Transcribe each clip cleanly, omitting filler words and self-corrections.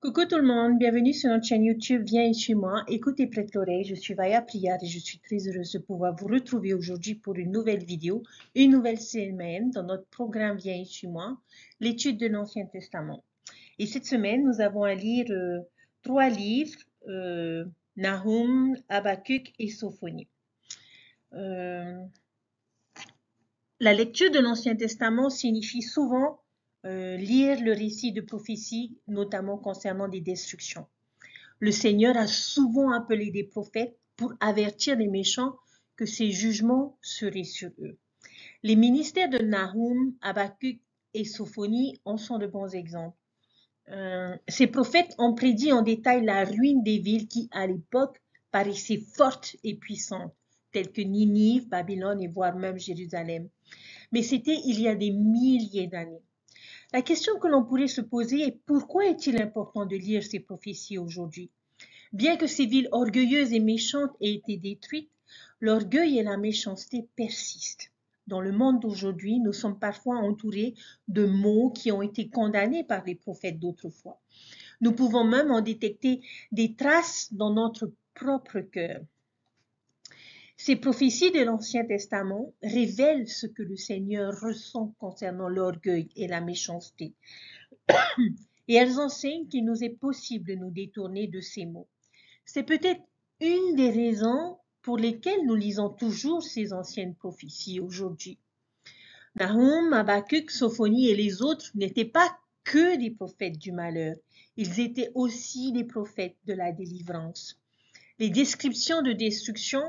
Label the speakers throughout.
Speaker 1: Coucou tout le monde, bienvenue sur notre chaîne YouTube Viens et suis-moi, écoute et prête l'oreille, je suis Vaya Prière et je suis très heureuse de pouvoir vous retrouver aujourd'hui pour une nouvelle vidéo, une nouvelle semaine dans notre programme Viens et suis-moi, l'étude de l'Ancien Testament. Et cette semaine, nous avons à lire trois livres, Nahum, Habakkuk et Sophonie. La lecture de l'Ancien Testament signifie souvent lire le récit de prophéties, notamment concernant des destructions. Le Seigneur a souvent appelé des prophètes pour avertir les méchants que ses jugements seraient sur eux. Les ministères de Nahum, Habakkuk et Sophonie en sont de bons exemples. Ces prophètes ont prédit en détail la ruine des villes qui, à l'époque, paraissaient fortes et puissantes, telles que Ninive, Babylone et voire même Jérusalem. Mais c'était il y a des milliers d'années. La question que l'on pourrait se poser est pourquoi est-il important de lire ces prophéties aujourd'hui? Bien que ces villes orgueilleuses et méchantes aient été détruites, l'orgueil et la méchanceté persistent. Dans le monde d'aujourd'hui, nous sommes parfois entourés de maux qui ont été condamnés par les prophètes d'autrefois. Nous pouvons même en détecter des traces dans notre propre cœur. Ces prophéties de l'Ancien Testament révèlent ce que le Seigneur ressent concernant l'orgueil et la méchanceté. Et elles enseignent qu'il nous est possible de nous détourner de ces maux. C'est peut-être une des raisons pour lesquelles nous lisons toujours ces anciennes prophéties aujourd'hui. Nahum, Habakkuk, Sophonie et les autres n'étaient pas que des prophètes du malheur, ils étaient aussi des prophètes de la délivrance. Les descriptions de destruction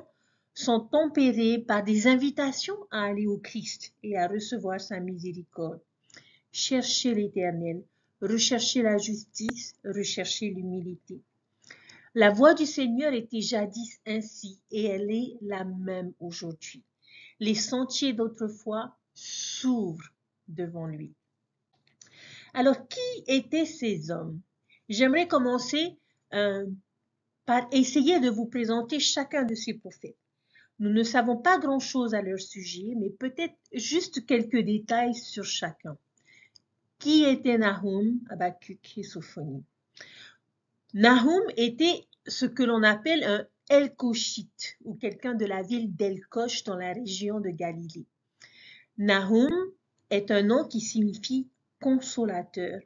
Speaker 1: sont tempérées par des invitations à aller au Christ et à recevoir sa miséricorde. Cherchez l'Éternel, recherchez la justice, recherchez l'humilité. La voix du Seigneur était jadis ainsi et elle est la même aujourd'hui. Les sentiers d'autrefois s'ouvrent devant lui. Alors, qui étaient ces hommes? J'aimerais commencer par essayer de vous présenter chacun de ces prophètes. Nous ne savons pas grand-chose à leur sujet, mais peut-être juste quelques détails sur chacun. Qui était Nahum, Habakkuk et Sophonie? Nahum était ce que l'on appelle un Elkoshite, ou quelqu'un de la ville d'Elkosh dans la région de Galilée. Nahum est un nom qui signifie consolateur.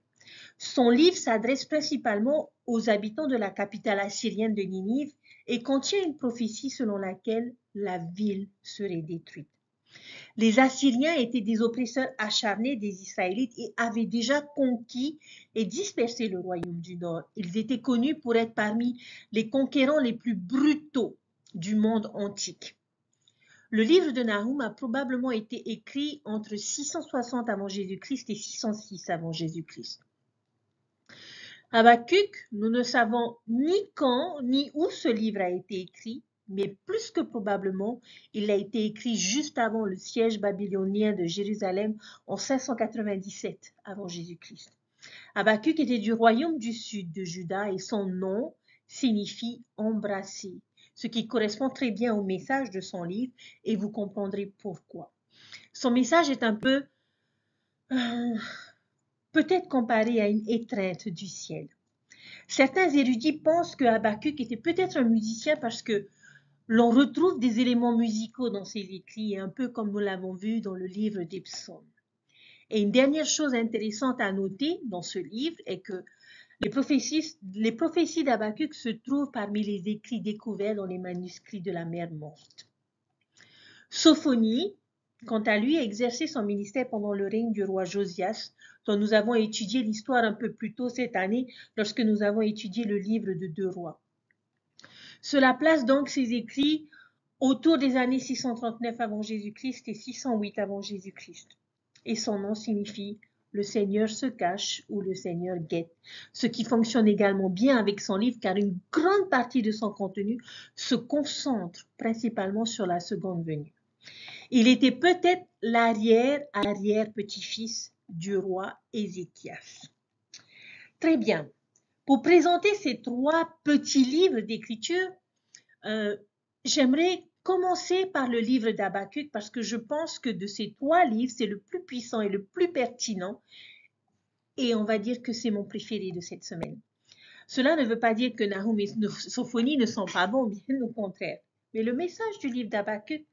Speaker 1: Son livre s'adresse principalement aux habitants de la capitale assyrienne de Ninive et contient une prophétie selon laquelle la ville serait détruite. Les Assyriens étaient des oppresseurs acharnés des Israélites et avaient déjà conquis et dispersé le royaume du Nord. Ils étaient connus pour être parmi les conquérants les plus brutaux du monde antique. Le livre de Nahum a probablement été écrit entre 660 avant Jésus-Christ et 606 avant Jésus-Christ. Habakkuk, nous ne savons ni quand ni où ce livre a été écrit, mais plus que probablement, il a été écrit juste avant le siège babylonien de Jérusalem en 597 avant Jésus-Christ. Habakkuk était du royaume du sud de Juda et son nom signifie embrasser, ce qui correspond très bien au message de son livre et vous comprendrez pourquoi. Son message est un peu peut-être comparé à une étreinte du ciel. Certains érudits pensent que Habakkuk était peut-être un musicien parce que l'on retrouve des éléments musicaux dans ses écrits, un peu comme nous l'avons vu dans le livre des psaumes. Et une dernière chose intéressante à noter dans ce livre est que les prophéties d'Habakkuk se trouvent parmi les écrits découverts dans les manuscrits de la mer Morte. Sophonie, quant à lui, a exercé son ministère pendant le règne du roi Josias, dont nous avons étudié l'histoire un peu plus tôt cette année lorsque nous avons étudié le livre de 2 Rois. Cela place donc ses écrits autour des années 639 avant Jésus-Christ et 608 avant Jésus-Christ. Et son nom signifie « Le Seigneur se cache » ou « Le Seigneur guette », ce qui fonctionne également bien avec son livre car une grande partie de son contenu se concentre principalement sur la seconde venue. Il était peut-être l'arrière-petit-fils du roi Ézéchias. Très bien. Pour présenter ces 3 petits livres d'écriture, j'aimerais commencer par le livre d'Habakkuk parce que je pense que de ces 3 livres, c'est le plus puissant et le plus pertinent et on va dire que c'est mon préféré de cette semaine. Cela ne veut pas dire que Nahum et Sophonie ne sont pas bons, bien au contraire. Mais le message du livre d'Habakkuk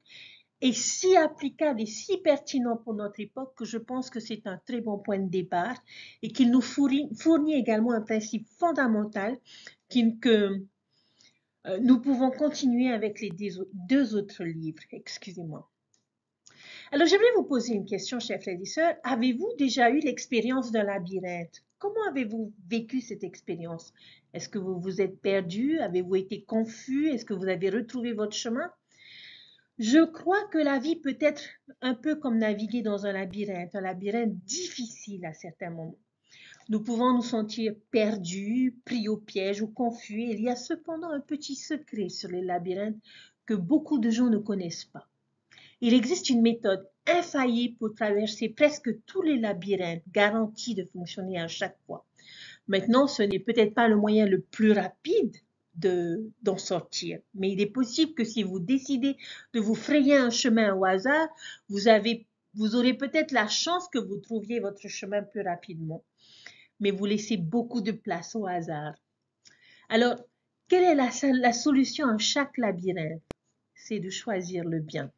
Speaker 1: est si applicable et si pertinent pour notre époque que je pense que c'est un très bon point de départ et qu'il nous fournit également un principe fondamental que nous pouvons continuer avec les deux autres livres. Excusez-moi. Alors, j'aimerais vous poser une question, chers frères et sœurs. Avez-vous déjà eu l'expérience d'un labyrinthe? Comment avez-vous vécu cette expérience? Est-ce que vous vous êtes perdu? Avez-vous été confus? Est-ce que vous avez retrouvé votre chemin? Je crois que la vie peut être un peu comme naviguer dans un labyrinthe difficile à certains moments. Nous pouvons nous sentir perdus, pris au piège ou confus. Il y a cependant un petit secret sur les labyrinthes que beaucoup de gens ne connaissent pas. Il existe une méthode infaillible pour traverser presque tous les labyrinthes, garantie de fonctionner à chaque fois. Maintenant, ce n'est peut-être pas le moyen le plus rapide d'en sortir, mais il est possible que si vous décidez de vous frayer un chemin au hasard, vous aurez peut-être la chance que vous trouviez votre chemin plus rapidement, mais vous laissez beaucoup de place au hasard. Alors, quelle est la solution à chaque labyrinthe? C'est de choisir le bien.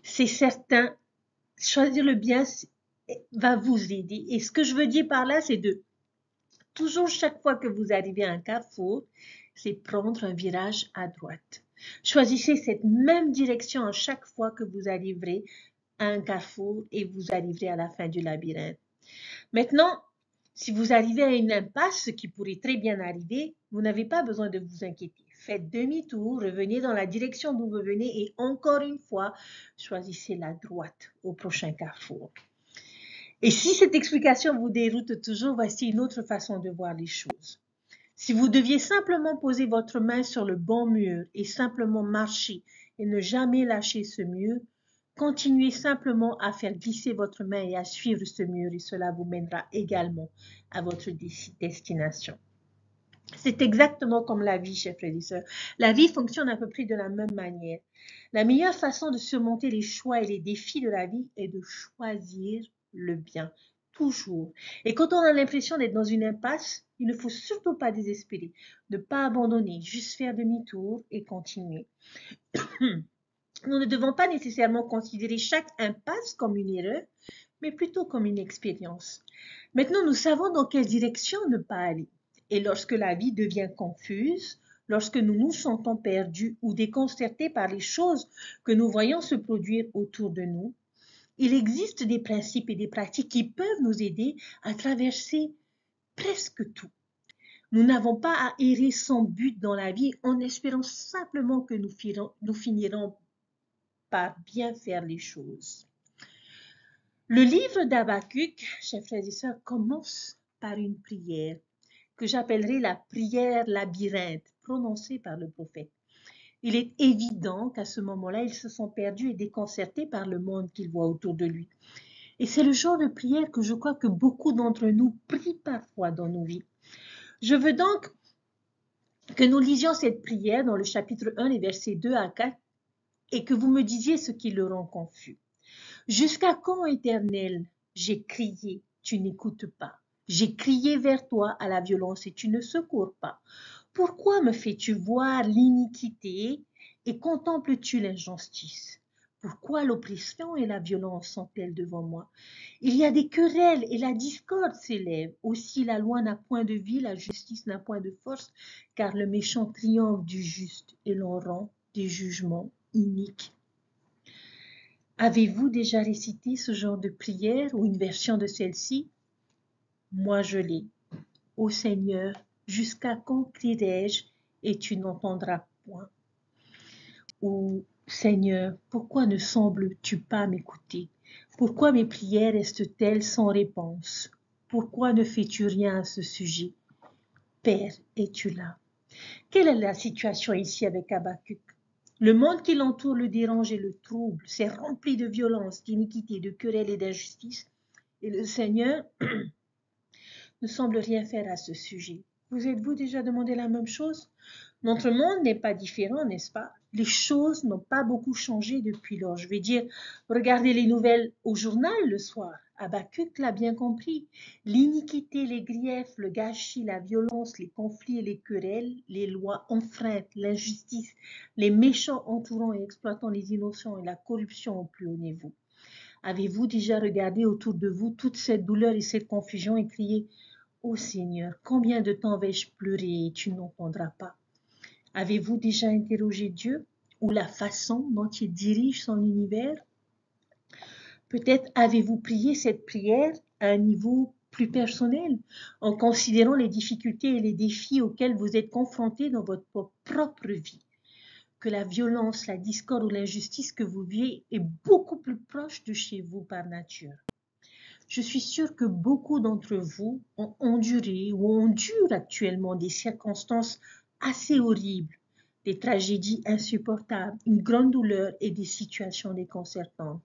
Speaker 1: C'est certain, choisir le bien va vous aider. Et ce que je veux dire par là, c'est de toujours chaque fois que vous arrivez à un carrefour, c'est prendre un virage à droite. Choisissez cette même direction à chaque fois que vous arriverez à un carrefour et vous arriverez à la fin du labyrinthe. Maintenant, si vous arrivez à une impasse, ce qui pourrait très bien arriver, vous n'avez pas besoin de vous inquiéter. Faites demi-tour, revenez dans la direction d'où vous venez et encore une fois, choisissez la droite au prochain carrefour. Et si cette explication vous déroute toujours, voici une autre façon de voir les choses. Si vous deviez simplement poser votre main sur le bon mur et simplement marcher et ne jamais lâcher ce mur, continuez simplement à faire glisser votre main et à suivre ce mur et cela vous mènera également à votre destination. C'est exactement comme la vie, chers frères et sœurs. La vie fonctionne à peu près de la même manière. La meilleure façon de surmonter les choix et les défis de la vie est de choisir le bien, toujours. Et quand on a l'impression d'être dans une impasse, il ne faut surtout pas désespérer, ne pas abandonner, juste faire demi-tour et continuer. Nous ne devons pas nécessairement considérer chaque impasse comme une erreur, mais plutôt comme une expérience. Maintenant, nous savons dans quelle direction ne pas aller. Et lorsque la vie devient confuse, lorsque nous nous sentons perdus ou déconcertés par les choses que nous voyons se produire autour de nous, il existe des principes et des pratiques qui peuvent nous aider à traverser presque tout. Nous n'avons pas à errer sans but dans la vie en espérant simplement que nous finirons par bien faire les choses. Le livre d'Habakkuk, chers frères et sœurs, commence par une prière que j'appellerai la prière labyrinthe prononcée par le prophète. Il est évident qu'à ce moment-là, il se sent perdu et déconcerté par le monde qu'il voit autour de lui. Et c'est le genre de prière que je crois que beaucoup d'entre nous prient parfois dans nos vies. Je veux donc que nous lisions cette prière dans le chapitre 1, les versets 2 à 4, et que vous me disiez ce qui le rend confus. Jusqu'à quand, Éternel, j'ai crié, tu n'écoutes pas. J'ai crié vers toi à la violence et tu ne secours pas. Pourquoi me fais-tu voir l'iniquité et contemples-tu l'injustice? Pourquoi l'oppression et la violence sont-elles devant moi? Il y a des querelles et la discorde s'élève. Aussi la loi n'a point de vie, la justice n'a point de force, car le méchant triomphe du juste et l'on rend des jugements iniques. Avez-vous déjà récité ce genre de prière ou une version de celle-ci? Moi je l'ai. Ô Seigneur, jusqu'à quand crierai-je et tu n'entendras point? Ô Seigneur, pourquoi ne sembles-tu pas m'écouter? Pourquoi mes prières restent-elles sans réponse? Pourquoi ne fais-tu rien à ce sujet? Père, es-tu là? Quelle est la situation ici avec Habakkuk? Le monde qui l'entoure le dérange et le trouble. C'est rempli de violence, d'iniquité, de querelles et d'injustice. Et le Seigneur ne semble rien faire à ce sujet. Vous êtes-vous déjà demandé la même chose? Notre monde n'est pas différent, n'est-ce pas? Les choses n'ont pas beaucoup changé depuis lors. Je vais dire, regardez les nouvelles au journal le soir. Habakkuk l'a bien compris. L'iniquité, les griefs, le gâchis, la violence, les conflits et les querelles, les lois enfreintes, l'injustice, les méchants entourant et exploitant les innocents et la corruption au plus haut niveau. Avez-vous déjà regardé autour de vous toute cette douleur et cette confusion et crié « Ô Seigneur, combien de temps vais-je pleurer et tu n'entendras pas » Avez-vous déjà interrogé Dieu ou la façon dont il dirige son univers? Peut-être avez-vous prié cette prière à un niveau plus personnel, en considérant les difficultés et les défis auxquels vous êtes confrontés dans votre propre vie. Que la violence, la discorde ou l'injustice que vous vivez est beaucoup plus proche de chez vous par nature. Je suis sûre que beaucoup d'entre vous ont enduré ou endurent actuellement des circonstances assez horribles, des tragédies insupportables, une grande douleur et des situations déconcertantes.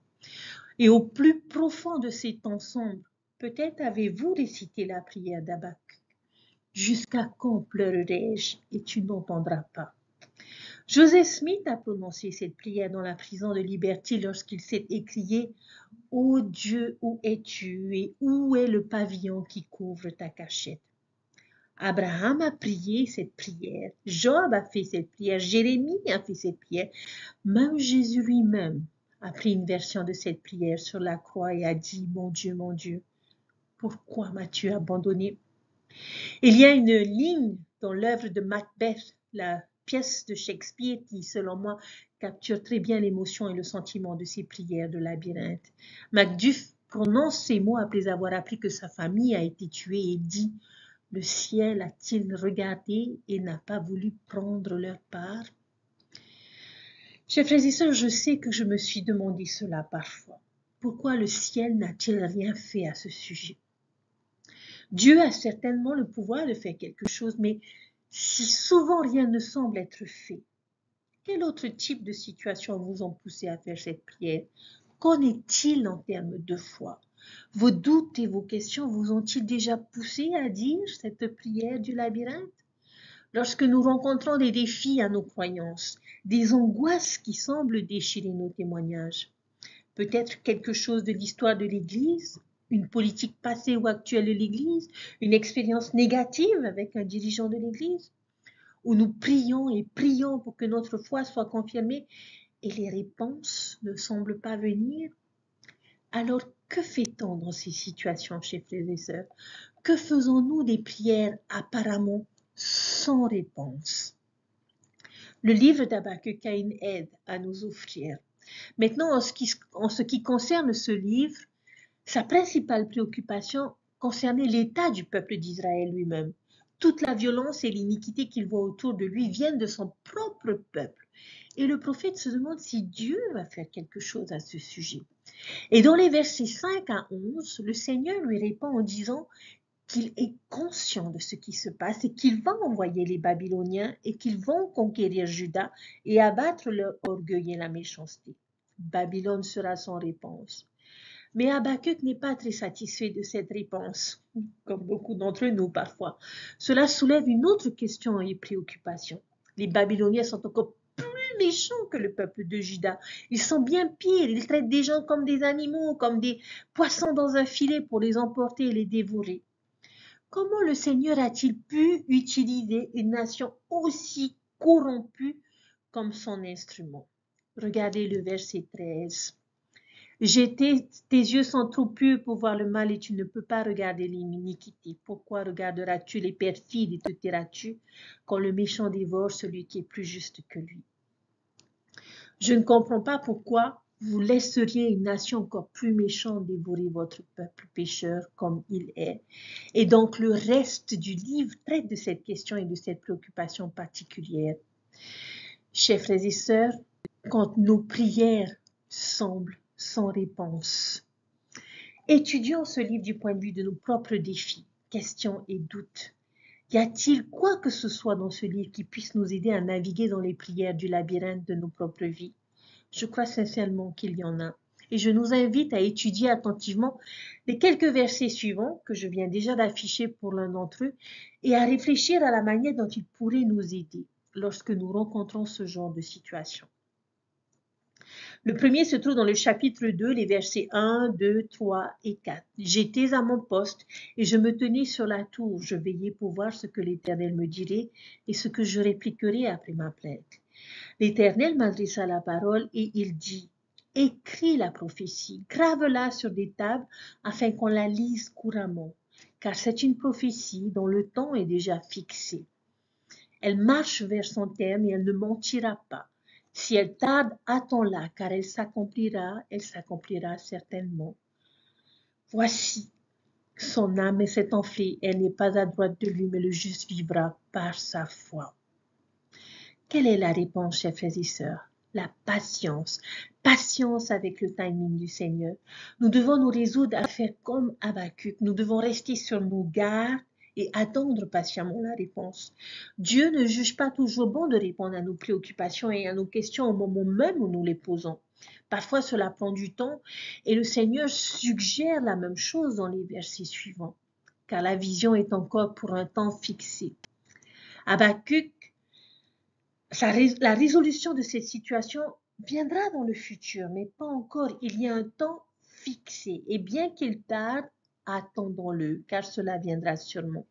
Speaker 1: Et au plus profond de ces temps sombres, peut-être avez-vous récité la prière d'Habakkuk. Jusqu'à quand pleurerai-je et tu n'entendras pas? Joseph Smith a prononcé cette prière dans la prison de Liberty lorsqu'il s'est écrié « Ô Dieu, où es-tu et où est le pavillon qui couvre ta cachette ?» Abraham a prié cette prière, Job a fait cette prière, Jérémie a fait cette prière, même Jésus lui-même a pris une version de cette prière sur la croix et a dit « Mon Dieu, pourquoi m'as-tu abandonné ?» Il y a une ligne dans l'œuvre de Macbeth, la pièce de Shakespeare qui, selon moi, capture très bien l'émotion et le sentiment de ces prières de labyrinthe. Macduff prononce ces mots après avoir appris que sa famille a été tuée et dit « Le ciel a-t-il regardé et n'a pas voulu prendre leur part ?» Chers frères et sœurs, je sais que je me suis demandé cela parfois. Pourquoi le ciel n'a-t-il rien fait à ce sujet? Dieu a certainement le pouvoir de faire quelque chose, mais si souvent rien ne semble être fait, quel autre type de situation vous ont poussé à faire cette prière? Qu'en est-il en termes de foi? Vos doutes et vos questions vous ont-ils déjà poussé à dire cette prière du labyrinthe? Lorsque nous rencontrons des défis à nos croyances, des angoisses qui semblent déchirer nos témoignages, peut-être quelque chose de l'histoire de l'Église, une politique passée ou actuelle de l'Église, une expérience négative avec un dirigeant de l'Église, où nous prions et prions pour que notre foi soit confirmée et les réponses ne semblent pas venir. Alors, que fait-on dans ces situations, chers frères et sœurs? Que faisons-nous des prières apparemment sans réponse? Le livre d'Habakkuk a une aide à nous offrir. Maintenant, en ce qui concerne ce livre, sa principale préoccupation concernait l'état du peuple d'Israël lui-même. Toute la violence et l'iniquité qu'il voit autour de lui viennent de son propre peuple. Et le prophète se demande si Dieu va faire quelque chose à ce sujet. Et dans les versets 5 à 11, le Seigneur lui répond en disant qu'il est conscient de ce qui se passe et qu'il va envoyer les Babyloniens et qu'ils vont conquérir Juda et abattre leur orgueil et la méchanceté. Babylone sera sans réponse. Mais Habakkuk n'est pas très satisfait de cette réponse, comme beaucoup d'entre nous parfois. Cela soulève une autre question et préoccupation. Les Babyloniens sont encore plus méchants que le peuple de Juda. Ils sont bien pires. Ils traitent des gens comme des animaux, comme des poissons dans un filet pour les emporter et les dévorer. Comment le Seigneur a-t-il pu utiliser une nation aussi corrompue comme son instrument? Regardez le verset 13. Tes yeux sont trop purs pour voir le mal et tu ne peux pas regarder l'iniquité. Pourquoi regarderas-tu les perfides et te tairas-tu quand le méchant dévore celui qui est plus juste que lui? Je ne comprends pas pourquoi vous laisseriez une nation encore plus méchante dévorer votre peuple pécheur comme il est. Et donc le reste du livre traite de cette question et de cette préoccupation particulière. Chers frères et sœurs, quand nos prières semblent sans réponse, étudions ce livre du point de vue de nos propres défis, questions et doutes. Y a-t-il quoi que ce soit dans ce livre qui puisse nous aider à naviguer dans les prières du labyrinthe de nos propres vies? Je crois sincèrement qu'il y en a. Et je nous invite à étudier attentivement les quelques versets suivants que je viens déjà d'afficher pour l'un d'entre eux et à réfléchir à la manière dont ils pourraient nous aider lorsque nous rencontrons ce genre de situation. Le premier se trouve dans le chapitre 2, les versets 1, 2, 3 et 4. J'étais à mon poste et je me tenais sur la tour. Je veillais pour voir ce que l'Éternel me dirait et ce que je répliquerais après ma plainte. L'Éternel m'adressa la parole et il dit, écris la prophétie, grave-la sur des tables afin qu'on la lise couramment, car c'est une prophétie dont le temps est déjà fixé. Elle marche vers son terme et elle ne mentira pas. Si elle tarde, attends-la, car elle s'accomplira certainement. Voici, son âme s'est enflée, elle n'est pas à droite de lui, mais le juste vivra par sa foi. Quelle est la réponse, chers frères et sœurs? La patience. Patience avec le timing du Seigneur. Nous devons nous résoudre à faire comme Habakkuk. Nous devons rester sur nos gardes et attendre patiemment la réponse. Dieu ne juge pas toujours bon de répondre à nos préoccupations et à nos questions au moment même où nous les posons. Parfois, cela prend du temps et le Seigneur suggère la même chose dans les versets suivants, car la vision est encore pour un temps fixé. Habakkuk, la résolution de cette situation viendra dans le futur, mais pas encore. Il y a un temps fixé. Et bien qu'il tarde, attendons-le, car cela viendra sûrement.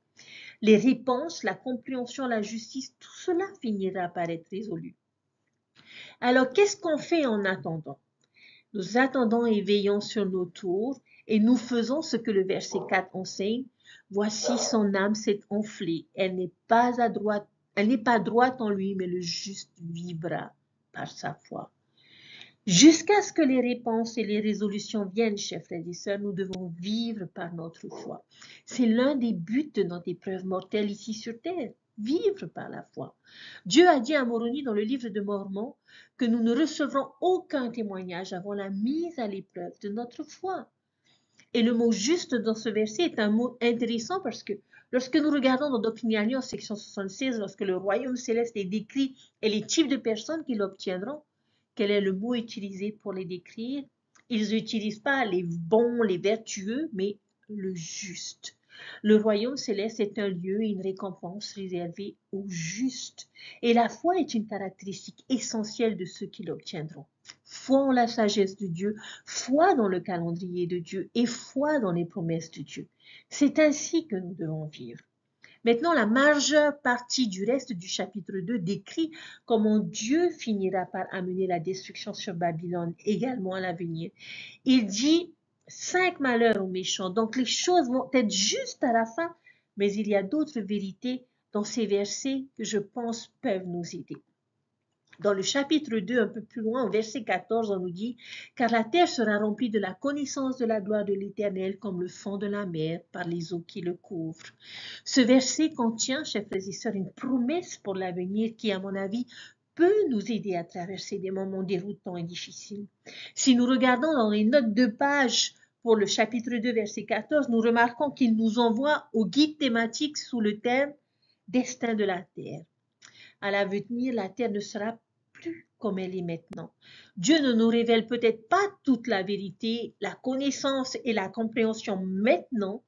Speaker 1: Les réponses, la compréhension, la justice, tout cela finira par être résolu. Alors, qu'est-ce qu'on fait en attendant? Nous attendons et veillons sur nos tours, et nous faisons ce que le verset 4 enseigne. Voici son âme s'est enflée, elle n'est pas droite en lui, mais le juste vivra par sa foi. Jusqu'à ce que les réponses et les résolutions viennent, chers frères et sœurs, nous devons vivre par notre foi. C'est l'un des buts de notre épreuve mortelle ici sur terre, vivre par la foi. Dieu a dit à Moroni dans le livre de Mormon que nous ne recevrons aucun témoignage avant la mise à l'épreuve de notre foi. Et le mot juste dans ce verset est un mot intéressant parce que lorsque nous regardons dans Doctrine et Alliance, section 76, lorsque le royaume céleste est décrit et les types de personnes qui l'obtiendront, quel est le mot utilisé pour les décrire? Ils n'utilisent pas les bons, les vertueux, mais le juste. Le royaume céleste est un lieu et une récompense réservée aux justes. Et la foi est une caractéristique essentielle de ceux qui l'obtiendront. Foi en la sagesse de Dieu, foi dans le calendrier de Dieu et foi dans les promesses de Dieu. C'est ainsi que nous devons vivre. Maintenant, la majeure partie du reste du chapitre 2 décrit comment Dieu finira par amener la destruction sur Babylone également à l'avenir. Il dit 5 malheurs aux méchants. Donc les choses vont être justes à la fin, mais il y a d'autres vérités dans ces versets que je pense peuvent nous aider. Dans le chapitre 2, un peu plus loin, au verset 14, on nous dit « Car la terre sera remplie de la connaissance de la gloire de l'Éternel comme le fond de la mer par les eaux qui le couvrent. » Ce verset contient, chers frères et sœurs, une promesse pour l'avenir qui, à mon avis, peut nous aider à traverser des moments déroutants et difficiles. Si nous regardons dans les notes de page pour le chapitre 2, verset 14, nous remarquons qu'il nous envoie au guide thématique sous le thème « Destin de la terre ». À l'avenir, la terre ne sera plus comme elle est maintenant. Dieu ne nous révèle peut-être pas toute la vérité, la connaissance et la compréhension maintenant,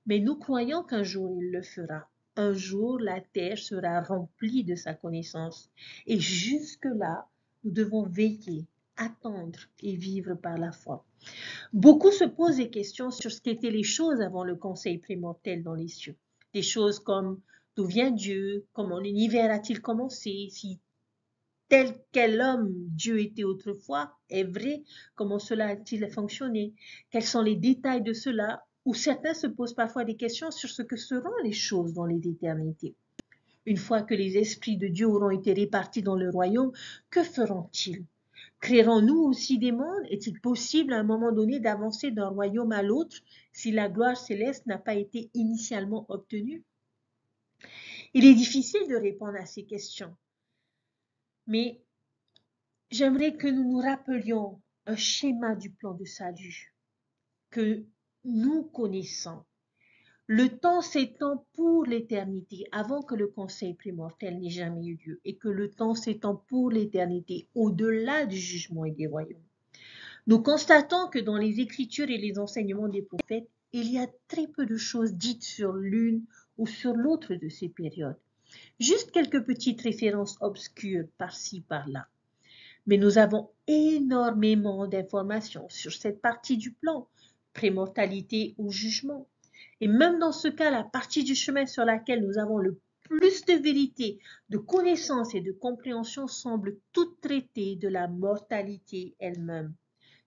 Speaker 1: mais nous croyons qu'un jour il le fera. Un jour, la terre sera remplie de sa connaissance. Et jusque-là, nous devons veiller, attendre et vivre par la foi. Beaucoup se posent des questions sur ce qu'étaient les choses avant le conseil prémortel dans les cieux. Des choses comme d'où vient Dieu, comment l'univers a-t-il commencé, si tel quel homme Dieu était autrefois est vrai, comment cela a-t-il fonctionné, quels sont les détails de cela, ou certains se posent parfois des questions sur ce que seront les choses dans les éternités. Une fois que les esprits de Dieu auront été répartis dans le royaume, que feront-ils? Créerons-nous aussi des mondes? Est-il possible à un moment donné d'avancer d'un royaume à l'autre si la gloire céleste n'a pas été initialement obtenue? Il est difficile de répondre à ces questions, mais j'aimerais que nous nous rappelions un schéma du plan de salut que nous connaissons. Le temps s'étend pour l'éternité avant que le conseil prémortel n'ait jamais eu lieu et que le temps s'étend pour l'éternité au-delà du jugement et des royaumes. Nous constatons que dans les Écritures et les enseignements des prophètes, il y a très peu de choses dites sur l'une ou sur l'autre de ces périodes. Juste quelques petites références obscures par-ci, par-là. Mais nous avons énormément d'informations sur cette partie du plan, prémortalité ou jugement. Et même dans ce cas, la partie du chemin sur laquelle nous avons le plus de vérité, de connaissance et de compréhension semble toute traitée de la mortalité elle-même,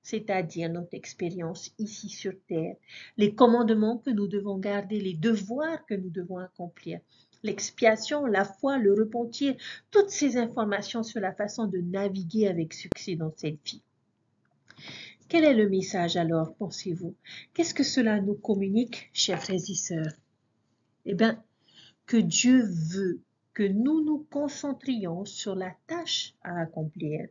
Speaker 1: c'est-à-dire notre expérience ici sur Terre, les commandements que nous devons garder, les devoirs que nous devons accomplir, l'expiation, la foi, le repentir, toutes ces informations sur la façon de naviguer avec succès dans cette vie. Quel est le message alors, pensez-vous? Qu'est-ce que cela nous communique, chers frères et sœurs? Eh bien, que Dieu veut que nous nous concentrions sur la tâche à accomplir.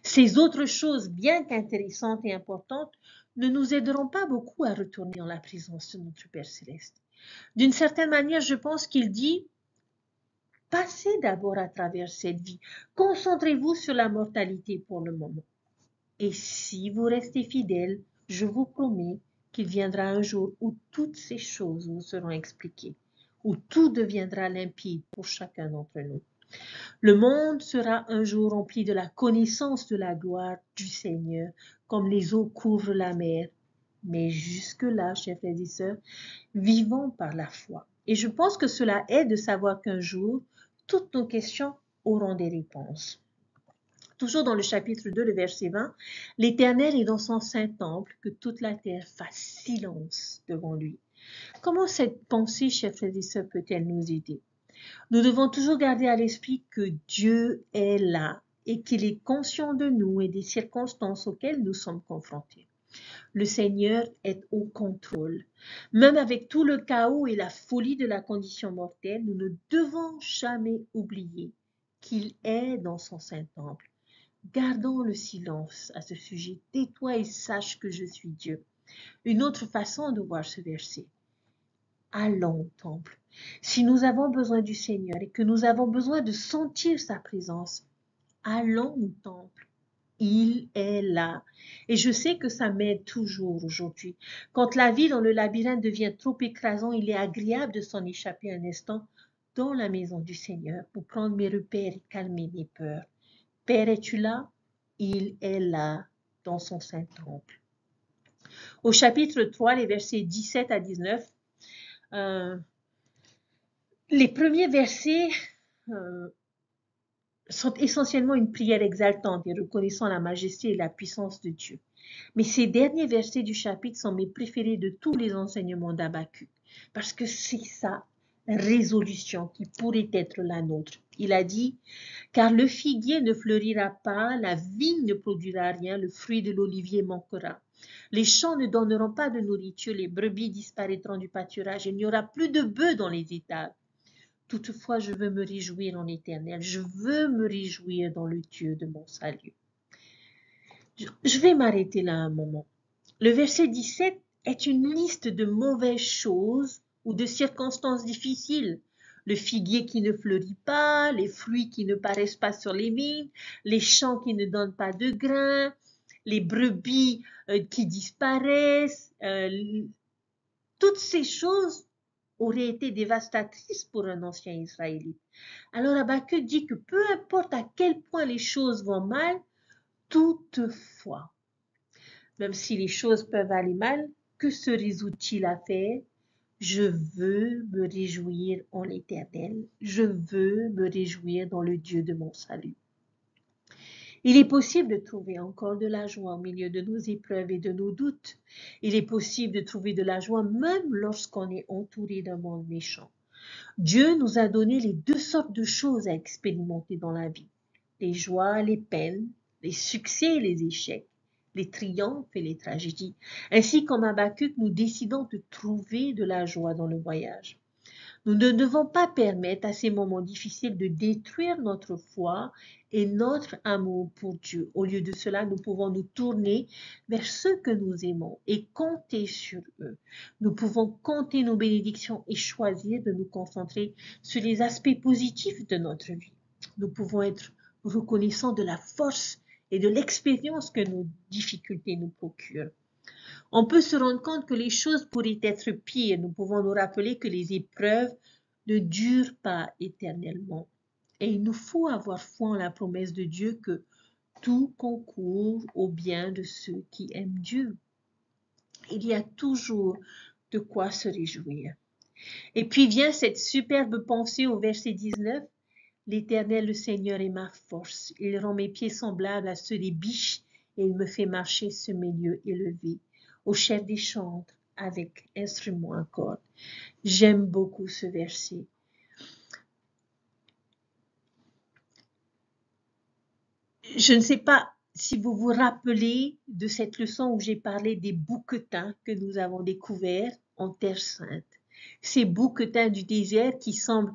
Speaker 1: Ces autres choses, bien qu'intéressantes et importantes, ne nous aideront pas beaucoup à retourner dans la présence de notre Père Céleste. D'une certaine manière, je pense qu'il dit, passez d'abord à travers cette vie. Concentrez-vous sur la mortalité pour le moment. Et si vous restez fidèle, je vous promets qu'il viendra un jour où toutes ces choses vous seront expliquées, où tout deviendra limpide pour chacun d'entre nous. Le monde sera un jour rempli de la connaissance de la gloire du Seigneur, comme les eaux couvrent la mer. Mais jusque-là, chers frères et sœurs, vivons par la foi. Et je pense que cela aide de savoir qu'un jour, toutes nos questions auront des réponses. Toujours dans le chapitre 2, le verset 20, l'Éternel est dans son saint temple, que toute la terre fasse silence devant lui. Comment cette pensée, chers frères et sœurs, peut-elle nous aider? Nous devons toujours garder à l'esprit que Dieu est là et qu'il est conscient de nous et des circonstances auxquelles nous sommes confrontés. Le Seigneur est au contrôle. Même avec tout le chaos et la folie de la condition mortelle, nous ne devons jamais oublier qu'il est dans son saint temple. Gardons le silence à ce sujet. Tais-toi et sache que je suis Dieu. Une autre façon de voir ce verset. Allons au temple. Si nous avons besoin du Seigneur et que nous avons besoin de sentir sa présence, allons au temple. Il est là. Et je sais que ça m'aide toujours aujourd'hui. Quand la vie dans le labyrinthe devient trop écrasant, il est agréable de s'en échapper un instant dans la maison du Seigneur pour prendre mes repères et calmer mes peurs. Père, es-tu là? Il est là dans son saint temple. Au chapitre 3, les versets 17 à 19, les premiers versets sont essentiellement une prière exaltante et reconnaissant la majesté et la puissance de Dieu. Mais ces derniers versets du chapitre sont mes préférés de tous les enseignements d'Habakkuk, parce que c'est sa résolution qui pourrait être la nôtre. Il a dit, car le figuier ne fleurira pas, la vigne ne produira rien, le fruit de l'olivier manquera. Les champs ne donneront pas de nourriture, les brebis disparaîtront du pâturage, il n'y aura plus de bœufs dans les étables. Toutefois, je veux me réjouir en l'Éternel, je veux me réjouir dans le Dieu de mon salut. Je vais m'arrêter là un moment. Le verset 17 est une liste de mauvaises choses ou de circonstances difficiles. Le figuier qui ne fleurit pas, les fruits qui ne paraissent pas sur les vignes, les champs qui ne donnent pas de grains, les brebis qui disparaissent. Toutes ces choses auraient été dévastatrices pour un ancien Israélite. Alors Habakkuk dit que peu importe à quel point les choses vont mal, toutefois, même si les choses peuvent aller mal, que se résout-il à faire? Je veux me réjouir en l'Éternel. Je veux me réjouir dans le Dieu de mon salut. Il est possible de trouver encore de la joie au milieu de nos épreuves et de nos doutes. Il est possible de trouver de la joie même lorsqu'on est entouré d'un monde méchant. Dieu nous a donné les deux sortes de choses à expérimenter dans la vie. Les joies, les peines, les succès et les échecs, les triomphes et les tragédies. Ainsi comme Habakkuk, nous décidons de trouver de la joie dans le voyage. Nous ne devons pas permettre à ces moments difficiles de détruire notre foi et notre amour pour Dieu. Au lieu de cela, nous pouvons nous tourner vers ceux que nous aimons et compter sur eux. Nous pouvons compter nos bénédictions et choisir de nous concentrer sur les aspects positifs de notre vie. Nous pouvons être reconnaissants de la force et de l'expérience que nos difficultés nous procurent. On peut se rendre compte que les choses pourraient être pires. Nous pouvons nous rappeler que les épreuves ne durent pas éternellement. Et il nous faut avoir foi en la promesse de Dieu que tout concourt au bien de ceux qui aiment Dieu. Il y a toujours de quoi se réjouir. Et puis vient cette superbe pensée au verset 19. L'Éternel, le Seigneur, est ma force. Il rend mes pieds semblables à ceux des biches et il me fait marcher sur mes lieux élevés, au chef des chantres avec instruments à cordes. J'aime beaucoup ce verset. Je ne sais pas si vous vous rappelez de cette leçon où j'ai parlé des bouquetins que nous avons découverts en Terre Sainte. Ces bouquetins du désert qui semblent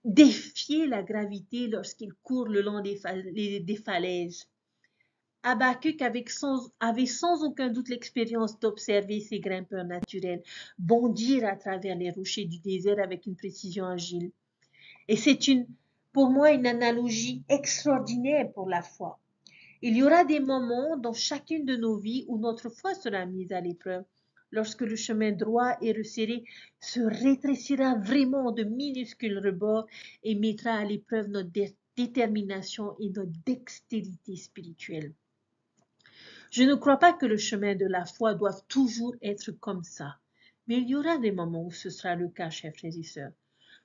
Speaker 1: défier la gravité lorsqu'ils courent le long des falaises. Habakkuk avait sans aucun doute l'expérience d'observer ces grimpeurs naturels bondir à travers les rochers du désert avec une précision agile. Et c'est pour moi une analogie extraordinaire pour la foi. Il y aura des moments dans chacune de nos vies où notre foi sera mise à l'épreuve, lorsque le chemin droit et resserré se rétrécira vraiment de minuscules rebords et mettra à l'épreuve notre détermination et notre dextérité spirituelle. Je ne crois pas que le chemin de la foi doive toujours être comme ça, mais il y aura des moments où ce sera le cas, chers frères et sœurs.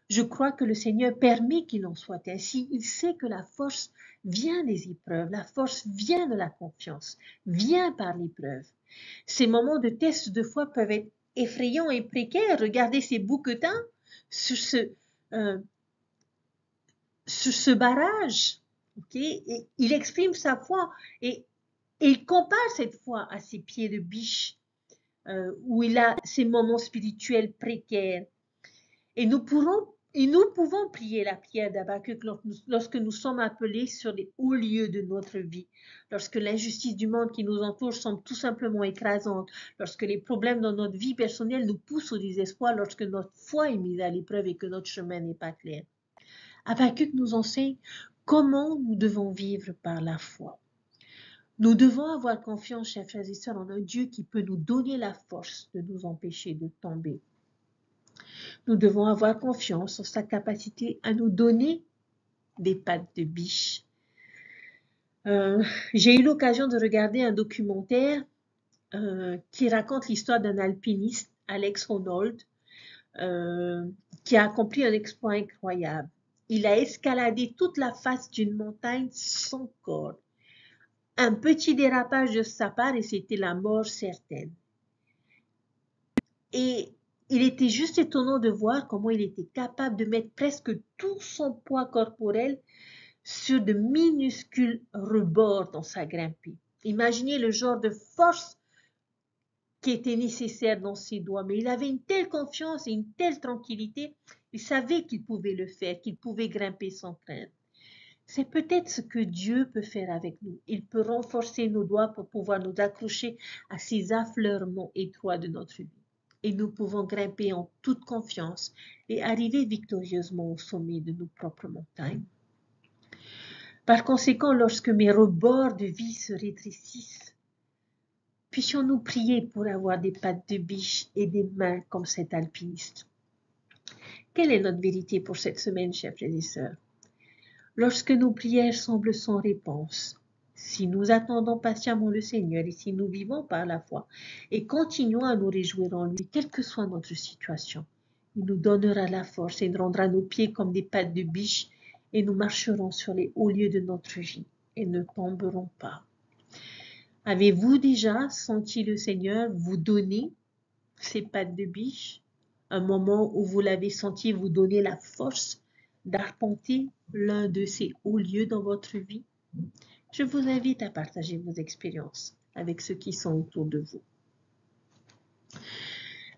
Speaker 1: Je crois que le Seigneur permet qu'il en soit ainsi. Il sait que la force vient des épreuves, la force vient de la confiance, vient par l'épreuve. Ces moments de test de foi peuvent être effrayants et précaires. Regardez ces bouquetins sur ce barrage. Okay? Et il exprime sa foi et il compare cette foi à ses pieds de biche où il a ces moments spirituels précaires. Et nous pouvons prier la prière d'Habakkuk lorsque nous sommes appelés sur les hauts lieux de notre vie, lorsque l'injustice du monde qui nous entoure semble tout simplement écrasante, lorsque les problèmes dans notre vie personnelle nous poussent au désespoir, lorsque notre foi est mise à l'épreuve et que notre chemin n'est pas clair. Habakkuk nous enseigne comment nous devons vivre par la foi. Nous devons avoir confiance, chers frères et sœurs, en un Dieu qui peut nous donner la force de nous empêcher de tomber. Nous devons avoir confiance en sa capacité à nous donner des pattes de biche. J'ai eu l'occasion de regarder un documentaire qui raconte l'histoire d'un alpiniste, Alex Honnold, qui a accompli un exploit incroyable. Il a escaladé toute la face d'une montagne sans corde. Un petit dérapage de sa part et c'était la mort certaine. Et il était juste étonnant de voir comment il était capable de mettre presque tout son poids corporel sur de minuscules rebords dans sa grimpée. Imaginez le genre de force qui était nécessaire dans ses doigts, mais il avait une telle confiance et une telle tranquillité, il savait qu'il pouvait le faire, qu'il pouvait grimper sans crainte. C'est peut-être ce que Dieu peut faire avec nous. Il peut renforcer nos doigts pour pouvoir nous accrocher à ces affleurements étroits de notre vie. Et nous pouvons grimper en toute confiance et arriver victorieusement au sommet de nos propres montagnes. Par conséquent, lorsque mes rebords de vie se rétrécissent, puissions-nous prier pour avoir des pattes de biche et des mains comme cet alpiniste. Quelle est notre vérité pour cette semaine, chers frères et sœurs? Lorsque nos prières semblent sans réponse, si nous attendons patiemment le Seigneur et si nous vivons par la foi et continuons à nous réjouir en lui, quelle que soit notre situation, il nous donnera la force et nous rendra nos pieds comme des pattes de biche et nous marcherons sur les hauts lieux de notre vie et ne tomberons pas. Avez-vous déjà senti le Seigneur vous donner ces pattes de biche? Un moment où vous l'avez senti vous donner la force d'arpenter l'un de ces hauts lieux dans votre vie? Je vous invite à partager vos expériences avec ceux qui sont autour de vous.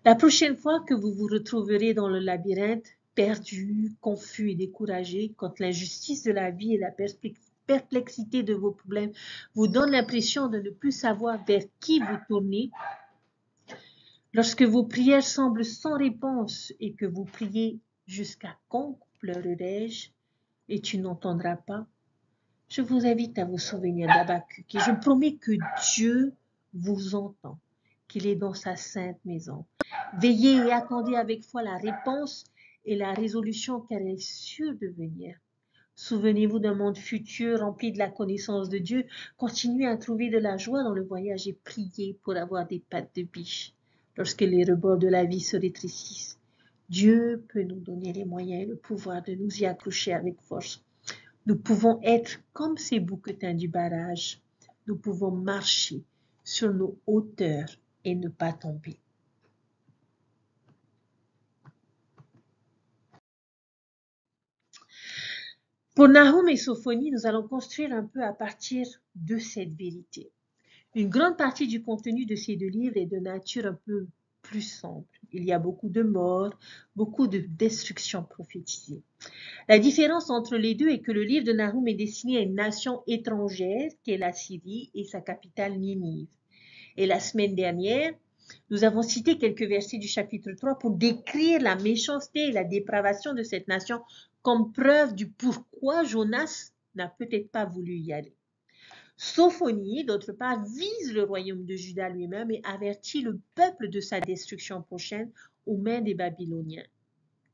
Speaker 1: La prochaine fois que vous vous retrouverez dans le labyrinthe, perdu, confus et découragé, quand l'injustice de la vie et la perplexité de vos problèmes vous donnent l'impression de ne plus savoir vers qui vous tourner, lorsque vos prières semblent sans réponse et que vous priez jusqu'à quand pleurerai-je et tu n'entendras pas, je vous invite à vous souvenir d'Habakkuk et je promets que Dieu vous entend, qu'il est dans sa sainte maison. Veillez et attendez avec foi la réponse et la résolution car elle est sûre de venir. Souvenez-vous d'un monde futur rempli de la connaissance de Dieu. Continuez à trouver de la joie dans le voyage et priez pour avoir des pattes de biche lorsque les rebords de la vie se rétrécissent. Dieu peut nous donner les moyens et le pouvoir de nous y accrocher avec force. Nous pouvons être comme ces bouquetins du barrage. Nous pouvons marcher sur nos hauteurs et ne pas tomber. Pour Nahum et Sophonie, nous allons construire un peu à partir de cette vérité. Une grande partie du contenu de ces deux livres est de nature un peu plus sombre. Il y a beaucoup de morts, beaucoup de destruction prophétisée. La différence entre les deux est que le livre de Nahum est destiné à une nation étrangère, qui est la Syrie, et sa capitale Ninive. Et la semaine dernière, nous avons cité quelques versets du chapitre 3 pour décrire la méchanceté et la dépravation de cette nation comme preuve du pourquoi Jonas n'a peut-être pas voulu y aller. Sophonie, d'autre part, vise le royaume de Juda lui-même et avertit le peuple de sa destruction prochaine aux mains des Babyloniens.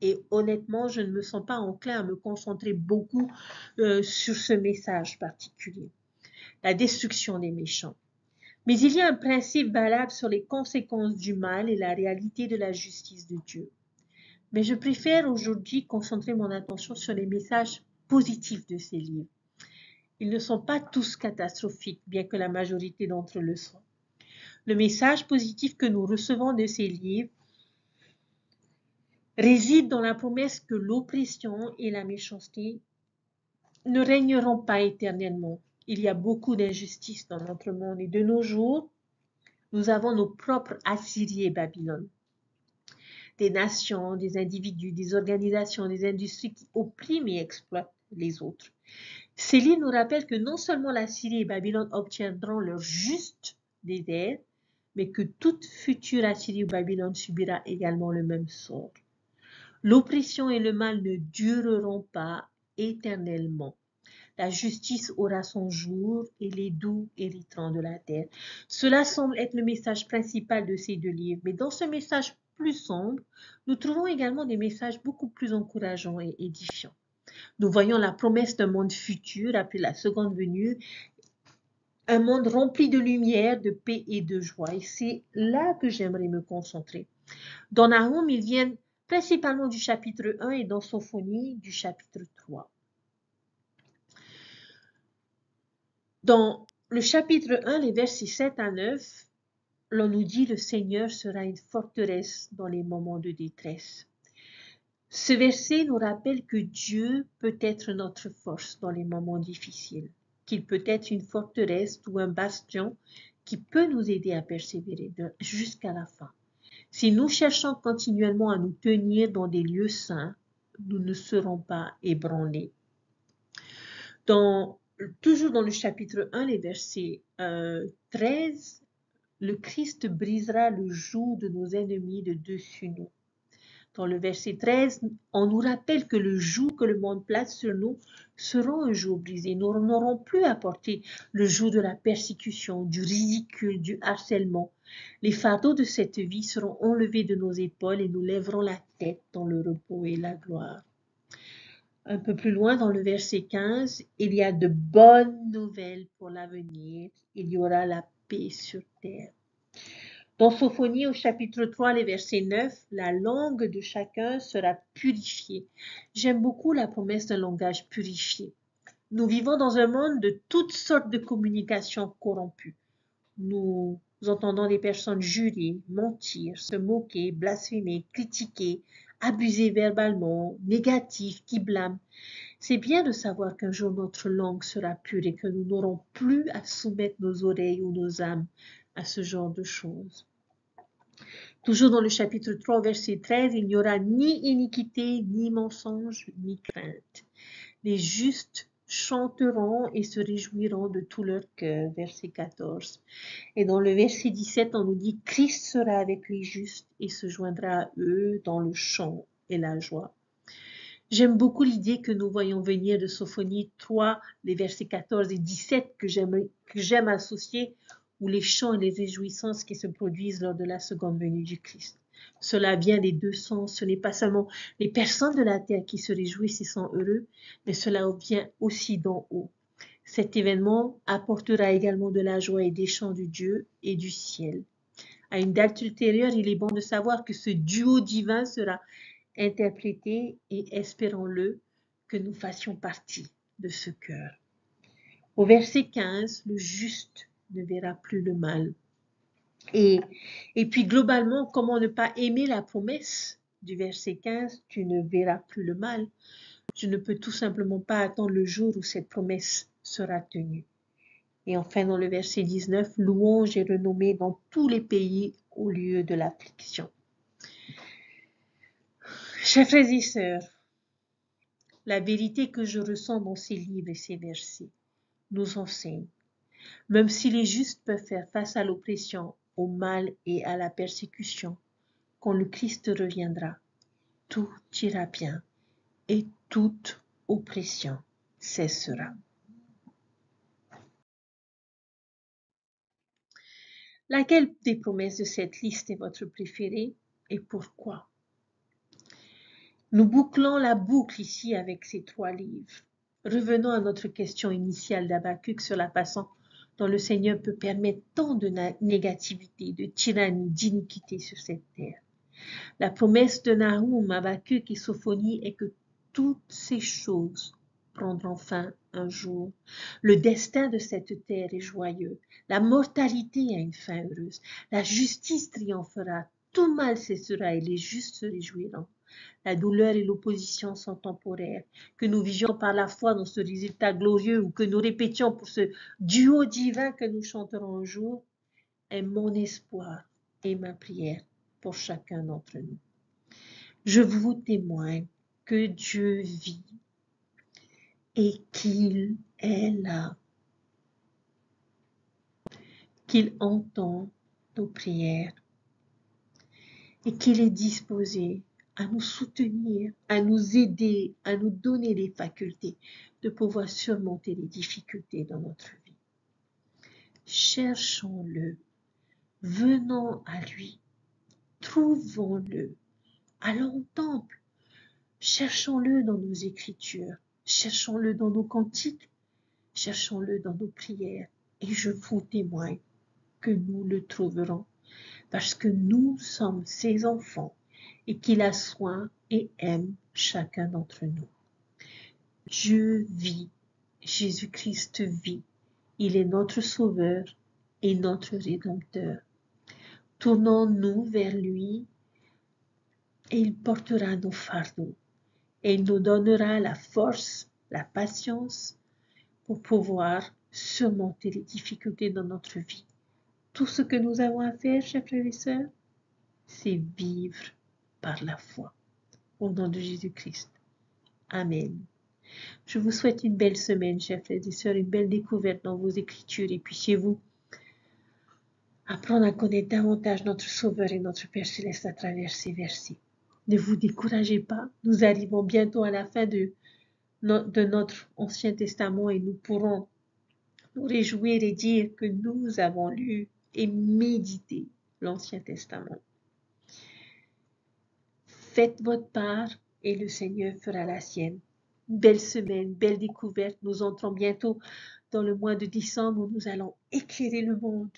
Speaker 1: Et honnêtement, je ne me sens pas enclin à me concentrer beaucoup sur ce message particulier, la destruction des méchants. Mais il y a un principe valable sur les conséquences du mal et la réalité de la justice de Dieu. Mais je préfère aujourd'hui concentrer mon attention sur les messages positifs de ces livres. Ils ne sont pas tous catastrophiques, bien que la majorité d'entre eux le soient. Le message positif que nous recevons de ces livres réside dans la promesse que l'oppression et la méchanceté ne régneront pas éternellement. Il y a beaucoup d'injustices dans notre monde et de nos jours, nous avons nos propres Assyrie et Babylone. Des nations, des individus, des organisations, des industries qui oppriment et exploitent les autres. Ces livres nous rappellent que non seulement la Syrie et Babylone obtiendront leur juste dédain, mais que toute future Assyrie ou Babylone subira également le même sort. L'oppression et le mal ne dureront pas éternellement. La justice aura son jour et les doux hériteront de la terre. Cela semble être le message principal de ces deux livres, mais dans ce message plus sombre, nous trouvons également des messages beaucoup plus encourageants et édifiants. Nous voyons la promesse d'un monde futur après la seconde venue, un monde rempli de lumière, de paix et de joie. Et c'est là que j'aimerais me concentrer. Dans Nahum, ils viennent principalement du chapitre 1 et dans Sophonie du chapitre 3. Dans le chapitre 1, les versets 7 à 9, l'on nous dit « Le Seigneur sera une forteresse dans les moments de détresse ». Ce verset nous rappelle que Dieu peut être notre force dans les moments difficiles, qu'il peut être une forteresse ou un bastion qui peut nous aider à persévérer jusqu'à la fin. Si nous cherchons continuellement à nous tenir dans des lieux saints, nous ne serons pas ébranlés. Toujours dans le chapitre 1, les versets 13, le Christ brisera le joug de nos ennemis de dessus nous. Dans le verset 13, on nous rappelle que le joug que le monde place sur nous sera un jour brisé. Nous n'aurons plus à porter le joug de la persécution, du ridicule, du harcèlement. Les fardeaux de cette vie seront enlevés de nos épaules et nous lèverons la tête dans le repos et la gloire. Un peu plus loin, dans le verset 15, il y a de bonnes nouvelles pour l'avenir. Il y aura la paix sur terre. Dans Sophonie, au chapitre 3, les versets 9, la langue de chacun sera purifiée. J'aime beaucoup la promesse d'un langage purifié. Nous vivons dans un monde de toutes sortes de communications corrompues. Nous entendons des personnes jurer, mentir, se moquer, blasphémer, critiquer, abuser verbalement, négatifs, qui blâment. C'est bien de savoir qu'un jour notre langue sera pure et que nous n'aurons plus à soumettre nos oreilles ou nos âmes à ce genre de choses. Toujours dans le chapitre 3, verset 13, il n'y aura ni iniquité, ni mensonge, ni crainte. Les justes chanteront et se réjouiront de tout leur cœur, verset 14. Et dans le verset 17, on nous dit « Christ sera avec les justes et se joindra à eux dans le chant et la joie ». J'aime beaucoup l'idée que nous voyons venir de Sophonie 3, les versets 14 et 17 que j'aime associer, ou les chants et les réjouissances qui se produisent lors de la seconde venue du Christ. Cela vient des deux sens. Ce n'est pas seulement les personnes de la terre qui se réjouissent et sont heureux, mais cela vient aussi d'en haut. Cet événement apportera également de la joie et des chants du Dieu et du ciel. À une date ultérieure, il est bon de savoir que ce duo divin sera interprété et espérons-le que nous fassions partie de ce cœur. Au verset 15, le juste ne verra plus le mal. Et puis globalement, comment ne pas aimer la promesse du verset 15, tu ne verras plus le mal. Je ne peux tout simplement pas attendre le jour où cette promesse sera tenue. Et enfin, dans le verset 19, louange et renommée dans tous les pays au lieu de l'affliction. Chers frères et sœurs, la vérité que je ressens dans ces livres et ces versets nous enseigne. Même si les justes peuvent faire face à l'oppression, au mal et à la persécution, quand le Christ reviendra, tout ira bien et toute oppression cessera. Laquelle des promesses de cette liste est votre préférée et pourquoi? Nous bouclons la boucle ici avec ces 3 livres. Revenons à notre question initiale d'Habakkuk sur la façon dont le Seigneur peut permettre tant de négativité, de tyrannie, d'iniquité sur cette terre. La promesse de Nahum, Habakkuk et Sophonie est que toutes ces choses prendront fin un jour. Le destin de cette terre est joyeux. La mortalité a une fin heureuse. La justice triomphera. Tout mal cessera et les justes se réjouiront. La douleur et l'opposition sont temporaires. Que nous vivions par la foi dans ce résultat glorieux ou que nous répétions pour ce duo divin que nous chanterons un jour, est mon espoir et ma prière pour chacun d'entre nous. Je vous témoigne que Dieu vit et qu'il est là, qu'il entend nos prières et qu'il est disposé à nous soutenir, à nous aider, à nous donner les facultés de pouvoir surmonter les difficultés dans notre vie. Cherchons-le, venons à lui, trouvons-le, allons au temple, cherchons-le dans nos écritures, cherchons-le dans nos cantiques, cherchons-le dans nos prières et je vous témoigne que nous le trouverons parce que nous sommes ses enfants et qu'il a soin et aime chacun d'entre nous. Dieu vit, Jésus-Christ vit, il est notre Sauveur et notre Rédempteur. Tournons-nous vers lui et il portera nos fardeaux et il nous donnera la force, la patience pour pouvoir surmonter les difficultés dans notre vie. Tout ce que nous avons à faire, chers frères et sœurs, c'est vivre par la foi. Au nom de Jésus-Christ. Amen. Je vous souhaite une belle semaine, chers frères et sœurs, une belle découverte dans vos écritures et puissiez-vous apprendre à connaître davantage notre Sauveur et notre Père Céleste à travers ces versets. Ne vous découragez pas, nous arrivons bientôt à la fin de notre Ancien Testament et nous pourrons nous réjouir et dire que nous avons lu et médité l'Ancien Testament. Faites votre part et le Seigneur fera la sienne. Belle semaine, belle découverte. Nous entrons bientôt dans le mois de décembre où nous allons éclairer le monde.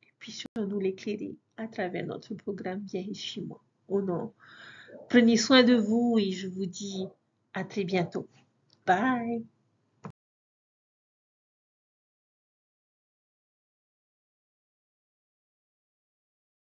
Speaker 1: Et puissions-nous l'éclairer à travers notre programme Viens chez moi. Au nom. Prenez soin de vous et je vous dis à très bientôt. Bye.